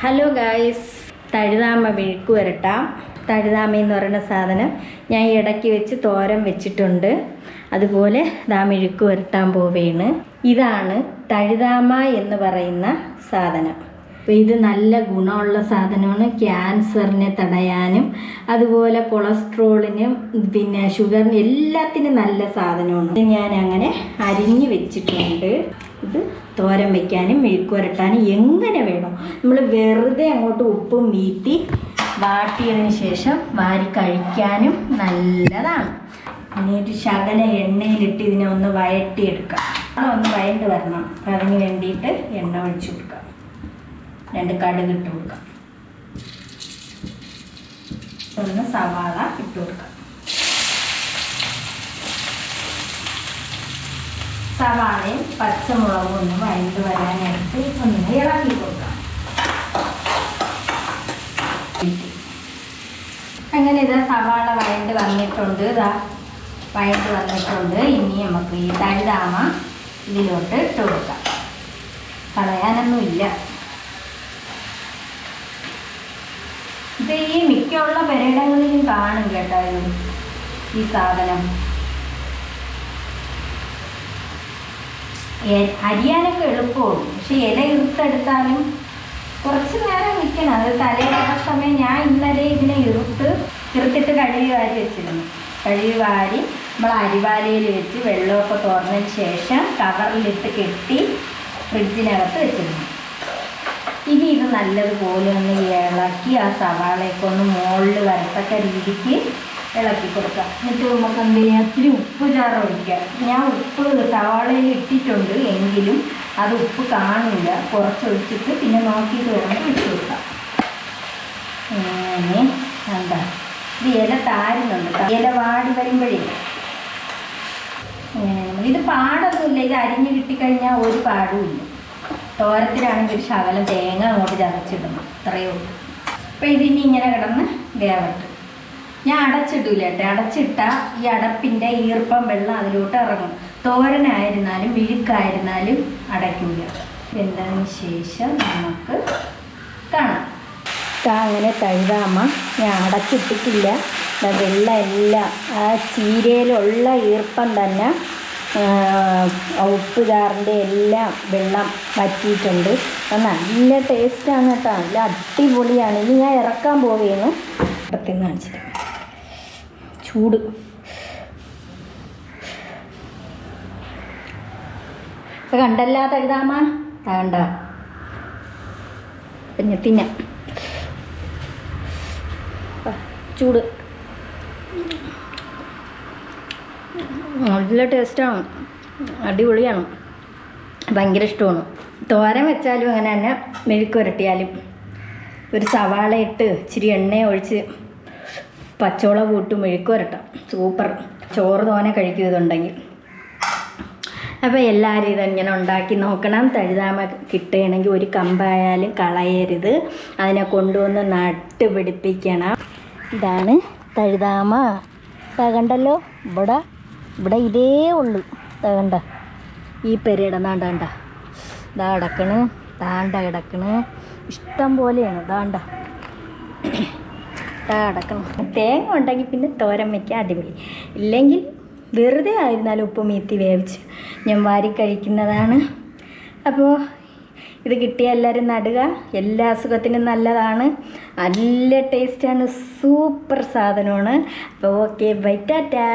Hello guys, തഴുതാമ മെഴുക്ക് വരട്ടാം. തഴുതാമ എന്ന് പറയുന്ന സാധനം ഞാൻ ഇടയ്ക്ക് വെച്ച് തോരൻ വെച്ചിട്ടുണ്ട്. അതുപോലെ മെഴുക്ക് വരട്ടാൻ പോവുകയാണ്. ഇതാണ് തഴുതാമ എന്ന് പറയുന്ന സാധനം. അപ്പോൾ ഇത് നല്ല ഗുണമുള്ള സാധനമാണ്. ക്യാൻസറിനെ തടയാനും അതുപോലെ കൊളസ്ട്രോളിനും പിന്നെ ഷുഗറിനും എല്ലാത്തിനും നല്ല സാധനമാണ്. ഞാൻ അങ്ങനെ അരിഞ്ഞ് വെച്ചിട്ടുണ്ട്. ഇത് തോരൻ വയ്ക്കാനും മെഴുക്ക് വരട്ടാനും എങ്ങനെ വേണം. നമ്മൾ വെറുതെ അങ്ങോട്ട് ഉപ്പും വീട്ടി വാട്ടിയതിന് ശേഷം വാരി കഴിക്കാനും നല്ലതാണ്. ഇനി ഒരു ശകല എണ്ണയിലിട്ട് ഇതിനെ ഒന്ന് വഴറ്റിയെടുക്കാം. ഒന്ന് വഴണ്ട് വരണം. അപ്പം അതിന് വേണ്ടിയിട്ട് എണ്ണ ഒഴിച്ചു കൊടുക്കാം. 2 കടുക് ഇട്ട് കൊടുക്കാം. ഒന്ന് സവാള ഇട്ട് കൊടുക്കാം. സവാളയും പച്ചമുളകും ഒന്ന് വഴണ്ട് വരാനായിട്ട് ഒന്ന് ഇളക്കി കൊടുക്കാം. അങ്ങനെ സവാള വഴണ്ട് വന്നിട്ടുണ്ട്. വഴണ്ട് വന്നിട്ടുണ്ട്. ഇനി നമുക്ക് ഈ തഴുതാമ ഇതിലോട്ട് ഇട്ട് കൊടുക്കാം. കളയാനൊന്നുമില്ല. ഇത് ഈ മിക്കുള്ള പെരയിടങ്ങളിലും കാണും കേട്ടോ ഈ സാധനം. അരിയാനൊക്കെ എളുപ്പമാണ്. പക്ഷെ ഇല ഇറുത്തെടുത്താലും കുറച്ച് നേരം നിൽക്കണം. അത് തലേദിവസ സമയം ഞാൻ ഇന്നലെ ഇതിനെ ഇറുത്തിട്ട് കഴുകി വാരി വെച്ചിരുന്നു. കഴുകി വാരി നമ്മൾ അരിവാലയിൽ വെച്ച് വെള്ളമൊക്കെ തുറന്നതിന് ശേഷം കവറിലിട്ട് കെട്ടി ഫ്രിഡ്ജിനകത്ത് വെച്ചിരുന്നു. ഇനി ഇത് നല്ലതുപോലെ ഒന്ന് ഇളക്കി ആ സവാളയൊക്കെ ഒന്ന് മുകളിൽ വരത്തക്ക രീതിക്ക് ഇളക്കി കൊടുക്കാം. എന്നിട്ട് നമുക്ക് എന്ത് ചെയ്യാം, ഇത്തിരി ഉപ്പ് ചാറ് ഒഴിക്കാം. ഞാൻ ഉപ്പ് സവാളയിൽ ഇട്ടിട്ടുണ്ട്, എങ്കിലും അത് ഉപ്പ് കാണില്ല. കുറച്ചൊഴിച്ചിട്ട് പിന്നെ നോക്കിയിട്ട് വേണം ഒഴിച്ച് കൊടുക്കാം. അങ്ങനെ എന്താ ഇത് ഇല താരുന്നുണ്ട്. ഇല വാടി വരുമ്പോഴേ ഇത് പാടൊന്നുമില്ല. ഇത് അരിഞ്ഞ് കിട്ടിക്കഴിഞ്ഞാൽ ഒരു പാടുമില്ല. തോരത്തിലാണെങ്കിൽ ഒരു ശകലം തേങ്ങ അങ്ങോട്ട് ചതച്ചിടണം, അത്രയേ ഉള്ളൂ. അപ്പം ഇതിനി ഇങ്ങനെ കിടന്ന് വേവട്ട്. ഞാൻ അടച്ചിടില്ല കേട്ടോ. അടച്ചിട്ടാൽ ഈ അടപ്പിൻ്റെ ഈർപ്പം വെള്ളം അതിലോട്ട് ഇറങ്ങും. തോരനായിരുന്നാലും മെഴുക്കായിരുന്നാലും അടയ്ക്കില്ല. വെന്തതിന് ശേഷം നമുക്ക് കാണാം. അങ്ങനെ തഴുതാമ ഞാൻ അടച്ചിട്ടിട്ടില്ല. വെള്ളം എല്ലാം ആ ചീരയിലുള്ള ഈർപ്പം തന്നെ ഉപ്പ് ചാറിൻ്റെ എല്ലാം വെള്ളം വറ്റിയിട്ടുണ്ട്. അപ്പം നല്ല ടേസ്റ്റാണ് കേട്ടോ. നല്ല അടിപൊളിയാണ്. ഇനി ഞാൻ ഇറക്കാൻ പോവുകയാണ്. ഇപ്പത്തിന് കാണിച്ചിട്ട് ചൂട് കണ്ടല്ല തഴുതാമ കണ്ട പിന്നെ തിന്നാം. ചൂട് നല്ല ടേസ്റ്റാണ്. അടിപൊളിയാണ്. ഭയങ്കര ഇഷ്ടമാണ്. തോരൻ വെച്ചാലും അങ്ങനെ തന്നെ മെഴുക്ക് വരട്ടിയാലും ഒരു സവാള ഇട്ട് ഇച്ചിരി എണ്ണ ഒഴിച്ച് പച്ചമുളക് ഇട്ട് മെഴുക്ക് വരട്ടാം. സൂപ്പർ. ചോറ് തോനെ കഴിക്കും ഇതുണ്ടെങ്കിൽ. അപ്പോൾ എല്ലാവരും ഇതെങ്ങനെ ഉണ്ടാക്കി നോക്കണം. തഴുതാമ കിട്ടുകയാണെങ്കിൽ ഒരു കമ്പായാലും കളയരുത്. അതിനെ കൊണ്ടുവന്ന് നട്ട് പിടിപ്പിക്കണം. ഇതാണ് തഴുതാമ. കണ്ടല്ലോ, ഇവിടെ ഇതേ ഉള്ളു. കണ്ട ഈ പെരയിടന്നാണ്ട ഇതാ കിടക്കണ്. കിടക്കണ് ഇഷ്ടം പോലെയാണ്. കിടക്കണം. തേങ്ങ ഉണ്ടെങ്കിൽ പിന്നെ തോരൻ വയ്ക്കാൻ അടിപൊളി. ഇല്ലെങ്കിൽ വെറുതെ ആയിരുന്നാലും ഉപ്പ് മീത്തി വേവിച്ച് ഞാൻ വാരി കഴിക്കുന്നതാണ്. അപ്പോൾ ഇത് കിട്ടിയ എല്ലാവരും നടുക. എല്ലാ അസുഖത്തിനും നല്ലതാണ്. നല്ല ടേസ്റ്റാണ്. സൂപ്പർ സാധനമാണ്. അപ്പോൾ ഓക്കെ, ബൈ, ടാറ്റാ.